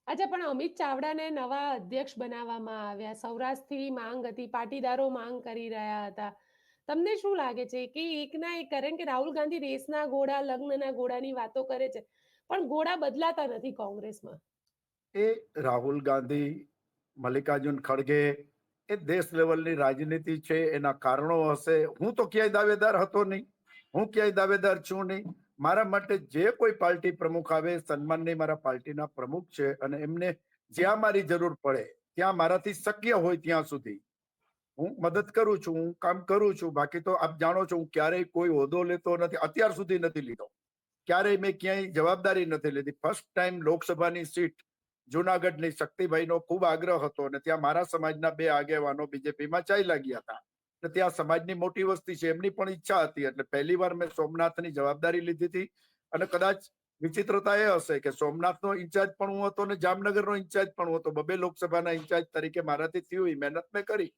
અચ્છા, પણ અમિત ચાવડાને નવા અધ્યક્ષ બનાવવામાં આવ્યા. સૌરાષ્ટ્રથી માંગ હતી, પાટીદારો માંગ કરી રહ્યા હતા. તમને શું લાગે છે કે એકના એક કરે કે રાહુલ ગાંધી રેસના ઘોડા, લગ્નના ઘોડાની વાતો કરે છે, પણ ઘોડા બદલાતા નથી કોંગ્રેસમાં? એ રાહુલ ગાંધી, મલ્લિકાર્જુન ખડગે, એ દેશ લેવલની રાજનીતિ છે, એના કારણો હશે. હું તો ક્યાંય દાવેદાર હતો નહીં, હું ક્યાંય દાવેદાર છું નહીં. મારા માટે જે કોઈ પાર્ટી પ્રમુખ આવે, સન્માનની મારા પાર્ટીના પ્રમુખ છે, અને એમને જ્યાં મારી જરૂર પડે, ત્યાં મારાથી શક્ય હોય ત્યાં સુધી હું મદદ કરું છું, હું કામ કરું છું. બાકી તો આપ જાણો છો, હું ક્યારેય કોઈ હોદ્દો લેતો નથી, અત્યાર સુધી નથી લીધો. ક્યારેય મેં ક્યાંય જવાબદારી નથી લીધી. ફર્સ્ટ ટાઈમ લોકસભાની સીટ જુનાગઢની શક્તિભાઈનો ખૂબ આગ્રહ હતો, અને ત્યાં મારા સમાજના 2 આગેવાનો બીજેપીમાં ચાલ્યા ગયા હતા. એટલે ત્યાં સમાજની મોટી વસ્તી છે, એમની પણ ઈચ્છા હતી. એટલે પહેલી વાર મેં સોમનાથની જવાબદારી લીધી હતી. અને કદાચ વિચિત્રતા એ હશે કે સોમનાથનો ઇન્ચાર્જ પણ હું હતો, અને જામનગરનો ઇન્ચાર્જ પણ હું હતો. 2 લોકસભાના ઇન્ચાર્જ તરીકે મારાથી થયું, મહેનત મેં કરી.